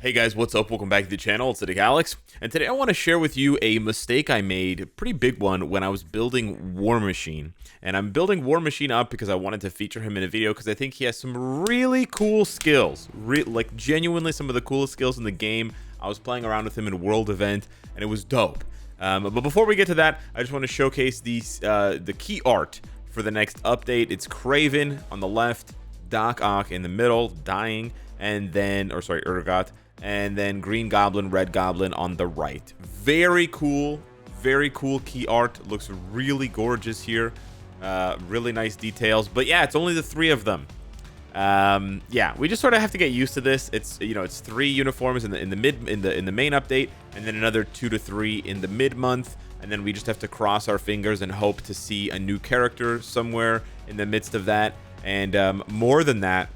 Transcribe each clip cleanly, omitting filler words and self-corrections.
Hey guys, what's up? Welcome back to the channel. It's Cynicalex, and today I want to share with you a mistake I made, a pretty big one, when I was building War Machine. And I'm building War Machine up because I wanted to feature him in a video because I think he has some really cool skills, like genuinely some of the coolest skills in the game. I was playing around with him in a world event, and it was dope. But before we get to that, I just want to showcase the key art for the next update. It's Craven on the left, Doc Ock in the middle, dying, and then, Urgot, and then Green Goblin, Red Goblin on the right. Very cool key art. Looks really gorgeous here. Really nice details. But yeah, it's only the three of them. Yeah, we just sort of have to get used to this. It's it's 3 uniforms in the main update, and then another 2 to 3 in the mid month, and then we just have to cross our fingers and hope to see a new character somewhere in the midst of that. And more than that,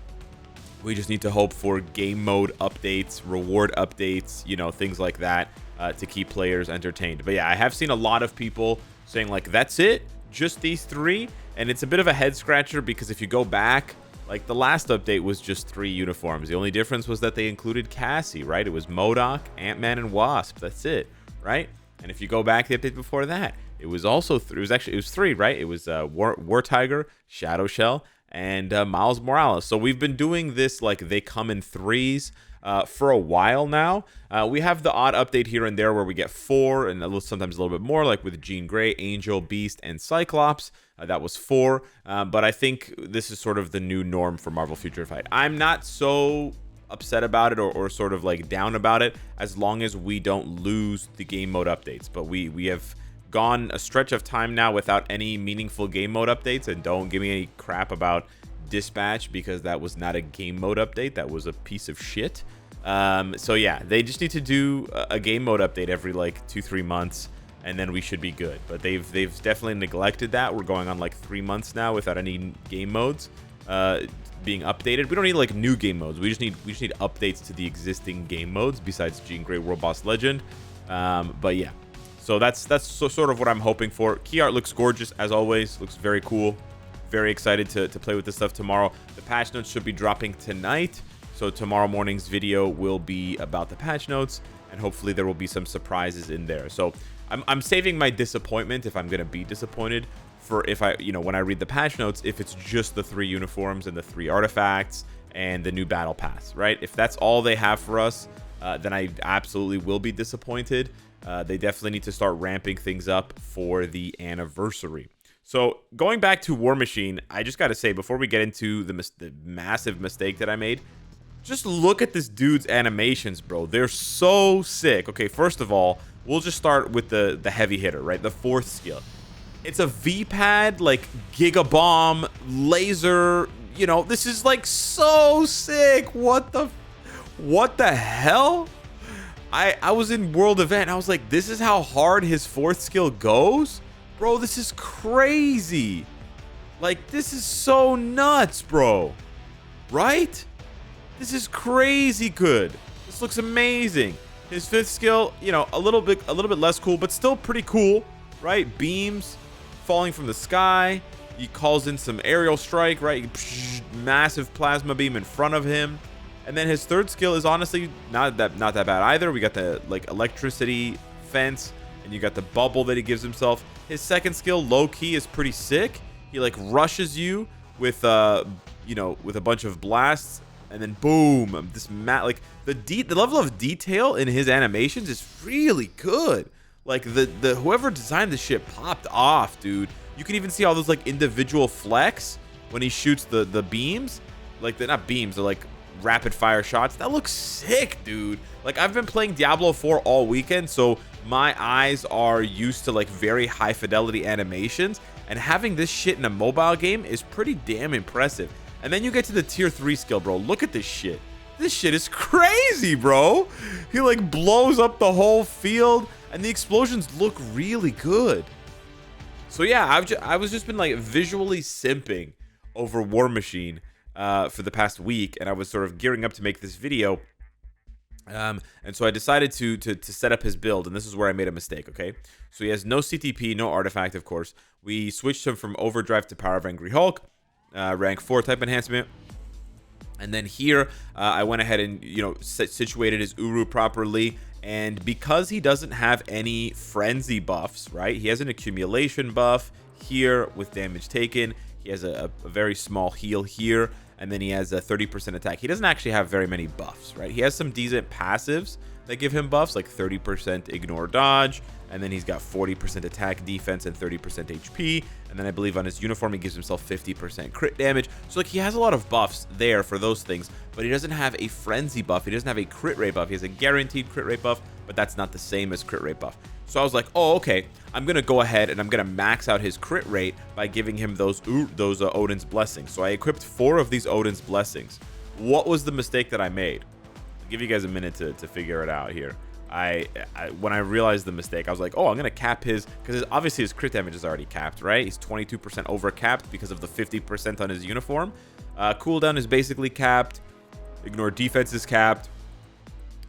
we just need to hope for game mode updates, reward updates, things like that, to keep players entertained. But yeah, I have seen a lot of people saying like, that's it, just these 3, and it's a bit of a head scratcher because if you go back, like the last update was just 3 uniforms. The only difference was that they included Cassie, right? It was MODOK, Ant-Man, and Wasp. That's it, right? And if you go back the update before that, it was also it was 3, right? It was War Tiger, Shadow Shell, and Miles Morales. So we've been doing this like they come in 3s for a while now. We have the odd update here and there where we get 4 and sometimes a little bit more, like with Jean Grey, Angel, Beast, and Cyclops. That was 4, but I think this is sort of the new norm for Marvel Future Fight. I'm not so upset about it or sort of like down about it as long as we don't lose the game mode updates. But we have gone a stretch of time now without any meaningful game mode updates, and don't give me any crap about Dispatch because that was not a game mode update. That was a piece of shit. So yeah, they just need to do a game mode update every like 2-3 months, and then we should be good. But they've definitely neglected that. We're going on like 3 months now without any game modes being updated. We don't need like new game modes. We just need updates to the existing game modes besides Jean Grey World Boss Legend. But yeah. So that's sort of what I'm hoping for. Key art looks gorgeous as always. Looks very cool. Very excited to play with this stuff tomorrow. The patch notes should be dropping tonight. So tomorrow morning's video will be about the patch notes, and hopefully there will be some surprises in there. So I'm saving my disappointment, if I'm going to be disappointed, for if when I read the patch notes, if it's just the 3 uniforms and the 3 artifacts and the new battle pass, right? If that's all they have for us, then I absolutely will be disappointed. They definitely need to start ramping things up for the anniversary. So going back to War Machine, I just got to say, before we get into the massive mistake that I made, just look at this dude's animations, bro. They're so sick. Okay, first of all, we'll just start with the heavy hitter, right? The 4th skill. It's a V-pad, like Giga Bomb, laser, this is like so sick. What the hell? I was in World Event. I was like, this is how hard his 4th skill goes? Bro, this is crazy. Like, this is so nuts, bro. Right? This is crazy good. This looks amazing. His 5th skill, a little bit less cool, but still pretty cool, right? Beams falling from the sky. He calls in some aerial strike, right? Massive plasma beam in front of him. And then his 3rd skill is honestly not that bad either. We got the like electricity fence, and you got the bubble that he gives himself. His 2nd skill, low key, is pretty sick. He like rushes you with with a bunch of blasts, and then boom, this like the level of detail in his animations is really good. Like the whoever designed this shit popped off, dude. You can even see all those like individual flex when he shoots the beams. Like they're not beams, they're like rapid fire shots. That looks sick, dude. Like, I've been playing Diablo 4 all weekend, so my eyes are used to like very high fidelity animations, and having this shit in a mobile game is pretty damn impressive. And then you get to the tier 3 skill, bro. Look at this shit. This shit is crazy, bro. He like blows up the whole field, and the explosions look really good. So yeah, I was just been like visually simping over War Machine for the past week, and I was sort of gearing up to make this video, and so I decided to set up his build, and this is where I made a mistake. Okay, so he has no CTP, no artifact, of course. We switched him from Overdrive to Power of Angry Hulk, rank 4 type enhancement. And then here, I went ahead and, situated his Uru properly. And because he doesn't have any frenzy buffs, right? He has an accumulation buff here with damage taken. He has a very small heal here. And then he has a 30% attack. He doesn't actually have very many buffs, right? He has some decent passives that give him buffs, like 30% ignore dodge. And then he's got 40% attack, defense, and 30% HP. And then I believe on his uniform, he gives himself 50% crit damage. So, like, he has a lot of buffs there for those things. But he doesn't have a frenzy buff. He doesn't have a crit rate buff. He has a guaranteed crit rate buff, but that's not the same as crit rate buff. So I was like, oh, okay. I'm going to go ahead and I'm going to max out his crit rate by giving him those Odin's Blessings. So I equipped 4 of these Odin's Blessings. What was the mistake that I made? I'll give you guys a minute to figure it out here. When I realized the mistake, I was like, oh, I'm going to cap his, because obviously his crit damage is already capped, right? He's 22% over capped because of the 50% on his uniform. Cooldown is basically capped. Ignore defense is capped.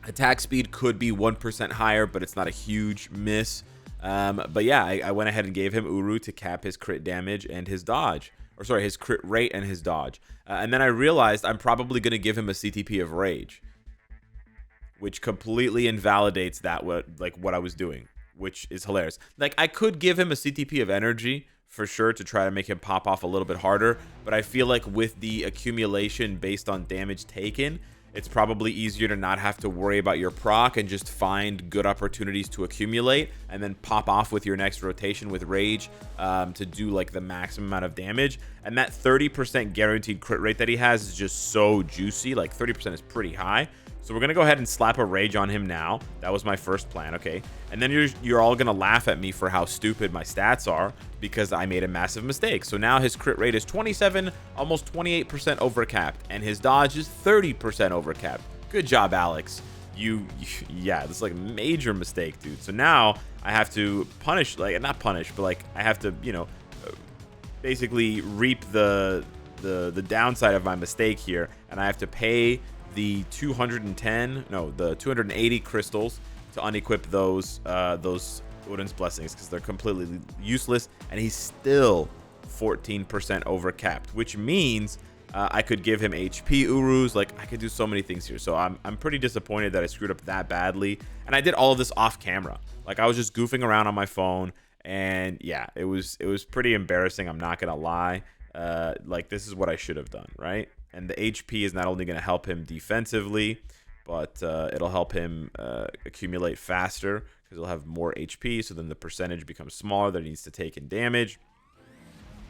Attack speed could be 1% higher, but it's not a huge miss. But yeah, I went ahead and gave him Uru to cap his crit damage and his dodge. Or sorry, his crit rate and his dodge. And then I realized I'm probably going to give him a CTP of Rage, which completely invalidates what I was doing, which is hilarious. Like, I could give him a CTP of Energy for sure to try to make him pop off a little bit harder, but I feel like with the accumulation based on damage taken, it's probably easier to not have to worry about your proc and just find good opportunities to accumulate and then pop off with your next rotation with Rage to do like the maximum amount of damage. And that 30% guaranteed crit rate that he has is just so juicy. Like 30% is pretty high. So we're going to go ahead and slap a Rage on him now. That was my first plan, okay? And then you're all going to laugh at me for how stupid my stats are because I made a massive mistake. So now his crit rate is 27, almost 28% overcapped, and his dodge is 30% overcapped. Good job, Alex. Yeah, this is like a major mistake, dude. So now I have to punish, like, not punish, but like I have to, basically reap the downside of my mistake here, and I have to pay the 280 crystals to unequip those Odin's Blessings because they're completely useless, and he's still 14% overcapped, which means I could give him HP Urus. Like, I could do so many things here. So I'm pretty disappointed that I screwed up that badly, and I did all of this off camera. Like, I was just goofing around on my phone, and yeah, it was pretty embarrassing. I'm not gonna lie. Like, this is what I should have done, right? And the HP is not only going to help him defensively, but it'll help him accumulate faster because he'll have more HP. So then the percentage becomes smaller that he needs to take in damage,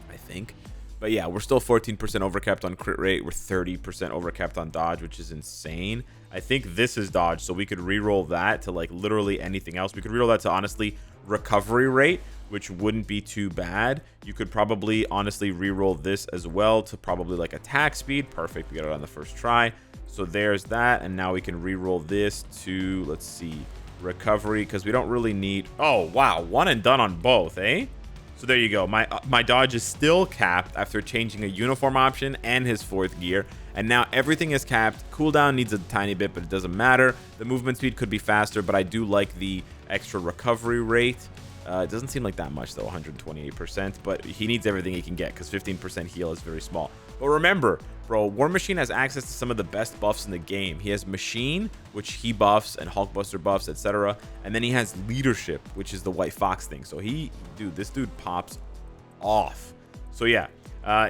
I think. But yeah, we're still 14% overcapped on crit rate. We're 30% overcapped on dodge, which is insane. I think this is dodge, so we could reroll that to like literally anything else. We could reroll that to honestly recovery rate, which wouldn't be too bad. You could probably honestly reroll this as well to probably like attack speed. Perfect, we got it on the first try. So there's that, and now we can reroll this to, let's see, recovery, because we don't really need, oh wow, one and done on both, eh? So there you go. My dodge is still capped after changing a uniform option and his 4th gear, and now everything is capped. Cooldown needs a tiny bit, but it doesn't matter. The movement speed could be faster, but I do like the extra recovery rate. It doesn't seem like that much though, 128%, but he needs everything he can get because 15% heal is very small. But remember, bro, War Machine has access to some of the best buffs in the game. He has Machine, which he buffs, and Hulkbuster buffs, etc. And then he has Leadership, which is the White Fox thing. So this dude pops off. So yeah,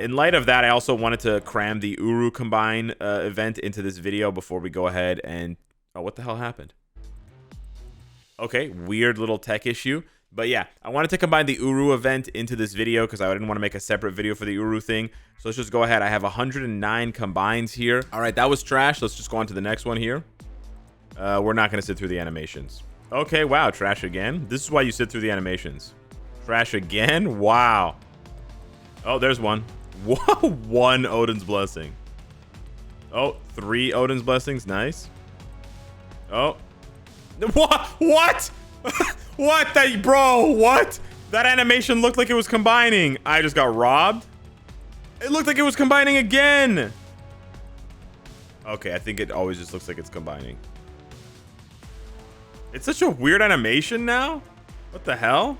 in light of that, I also wanted to cram the Uru Combine event into this video before we go ahead and, oh, what the hell happened? Okay, weird little tech issue. But yeah, I wanted to combine the Uru event into this video because I didn't want to make a separate video for the Uru thing. So let's just go ahead. I have 109 combines here. All right, that was trash. Let's just go on to the next one here. We're not going to sit through the animations. Okay, wow, trash again. This is why you sit through the animations. Trash again? Wow. Oh, there's one. Whoa, 1 Odin's Blessing. Oh, 3 Odin's Blessings. Nice. Oh. What? What the, bro, what? That animation looked like it was combining. I just got robbed. It looked like it was combining again. Okay, I think it always just looks like it's combining. It's such a weird animation now. What the hell?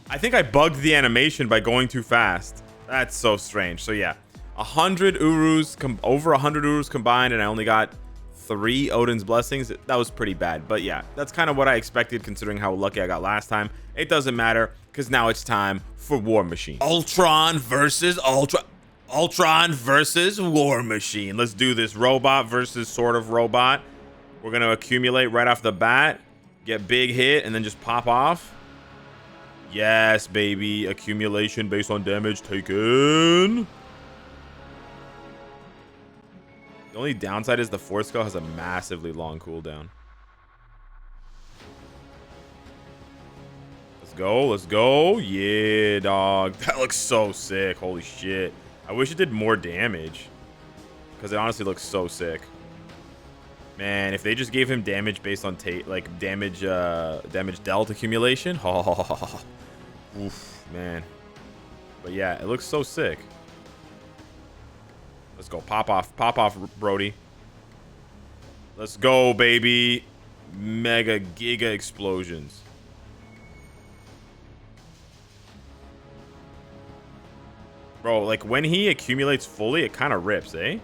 I think I bugged the animation by going too fast. That's so strange. So yeah, 100 Urus, over 100 Urus combined, and I only got 3 Odin's Blessings. That was pretty bad. But yeah, that's kind of what I expected considering how lucky I got last time. It doesn't matter because now it's time for War Machine. Ultron versus Ultron versus War Machine. Let's do this. Robot versus sort of robot. We're going to accumulate right off the bat. Get big hit and then just pop off. Yes, baby. Accumulation based on damage taken. The only downside is the Force Skull has a massively long cooldown. Let's go. Let's go. Yeah, dog. That looks so sick. Holy shit. I wish it did more damage. Because it honestly looks so sick. Man, if they just gave him damage based on damage dealt accumulation. Oh, oof, man. But yeah, it looks so sick. Let's go. Pop off, Brody. Let's go, baby. Mega giga explosions. Bro, like when he accumulates fully, it kind of rips, eh?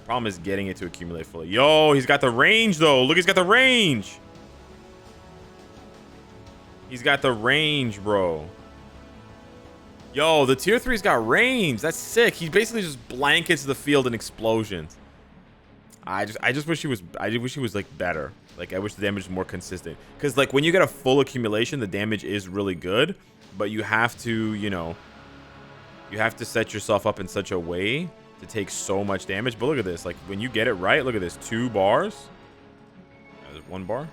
Problem is getting it to accumulate fully. Yo, he's got the range though. Look, he's got the range. He's got the range, bro. Yo, the tier 3's got range. That's sick. He basically just blankets the field in explosions. I just wish he was like better. Like I wish the damage was more consistent. Cause like when you get a full accumulation, the damage is really good, but you have to, you know, you have to set yourself up in such a way to take so much damage. But look at this. Like when you get it right, look at this. 2 bars. There's 1 bar.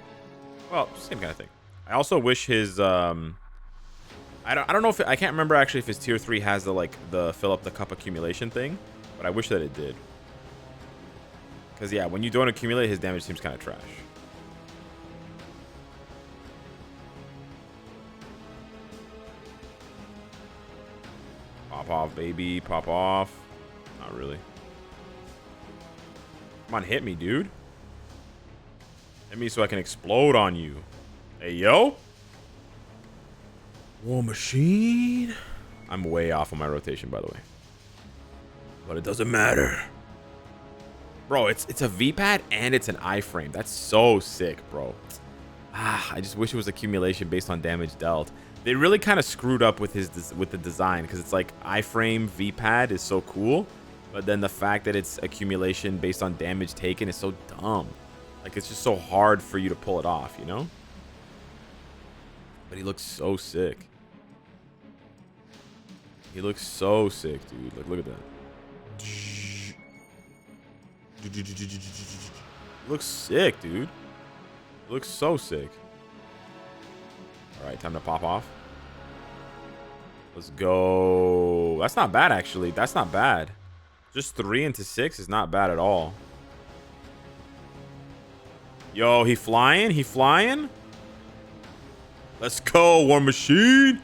Well, same kind of thing. I also wish his I don't know if I can't remember actually if his tier 3 has the fill up the cup accumulation thing, but I wish that it did. Cause yeah, when you don't accumulate, his damage seems kind of trash. Pop off, baby, pop off. Not really. Come on, hit me, dude. Hit me so I can explode on you. Hey, yo. War Machine. I'm way off on my rotation, by the way. But it doesn't matter. Bro, it's a V-pad and it's an iframe. That's so sick, bro. I just wish it was accumulation based on damage dealt. They really kind of screwed up with the design because it's like iframe V-pad is so cool, but then the fact that it's accumulation based on damage taken is so dumb. Like it's just so hard for you to pull it off, you know? But he looks so sick. He looks so sick, dude. Like, look at that. Looks sick, dude. Looks so sick. All right, time to pop off. Let's go. That's not bad, actually. That's not bad. Just 3 into 6 is not bad at all. Yo, he flying? He flying? Let's go, War Machine.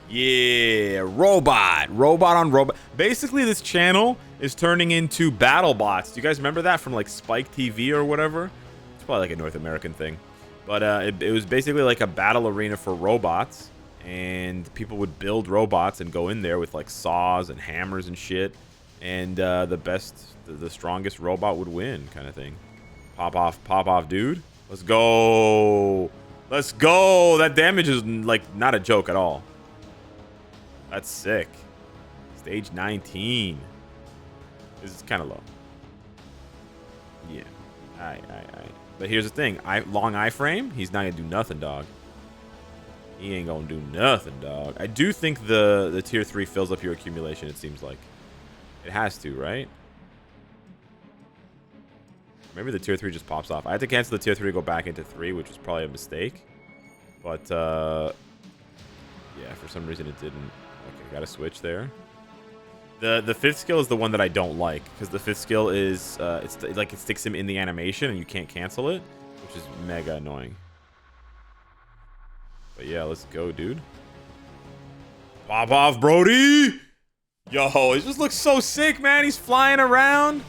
Yeah, robot on robot. Basically, this channel is turning into battle bots. Do you guys remember that from like Spike TV or whatever? It's probably like a North American thing. But it was basically like a battle arena for robots. And people would build robots and go in there with like saws and hammers and shit. And the strongest robot would win, kind of thing. Pop off, dude. Let's go. Let's go. That damage is like not a joke at all. That's sick. Stage 19. This is kind of low. Yeah. All right. But here's the thing. Long iframe, he's not going to do nothing, dog. He ain't going to do nothing, dog. I do think the tier 3 fills up your accumulation, it seems like. It has to, right? Maybe the tier 3 just pops off. I had to cancel the tier 3 to go back into 3, which was probably a mistake. But, yeah, for some reason it didn't. Okay, got to switch there. The 5th skill is the one that I don't like. Because the 5th skill is, it's like it sticks him in the animation and you can't cancel it. Which is mega annoying. But yeah, let's go, dude. Pop off, Brody! Yo, it just looks so sick, man. He's flying around.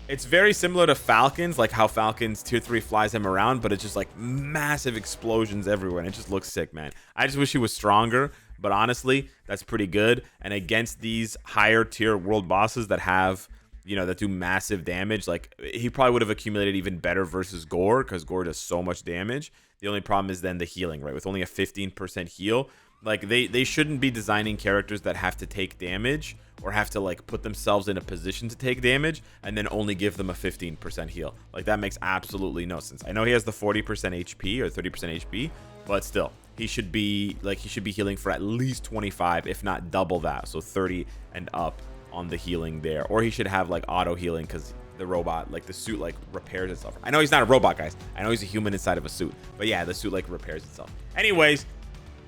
It's very similar to Falcons, like how Falcons tier 3 flies him around, but it's just like massive explosions everywhere, and it just looks sick, man. I just wish he was stronger, but honestly, that's pretty good. And against these higher tier world bosses that have, you know, that do massive damage, like he probably would have accumulated even better versus Gore, because Gore does so much damage. The only problem is then the healing, right? With only a 15% heal, like they shouldn't be designing characters that have to take damage or have to like put themselves in a position to take damage and then only give them a 15% heal. Like that makes absolutely no sense. I know he has the 40% HP or 30% HP, but still, he should be healing for at least 25, if not double that, so 30 and up on the healing there. Or he should have like auto healing, because the robot, like the suit, like repairs itself. I know he's not a robot, guys. I know he's a human inside of a suit, but yeah, the suit like repairs itself. Anyways,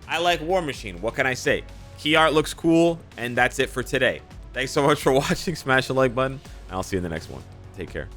I like War Machine. What can I say? Key art looks cool, and that's it for today. Thanks so much for watching. Smash the like button, and I'll see you in the next one. Take care.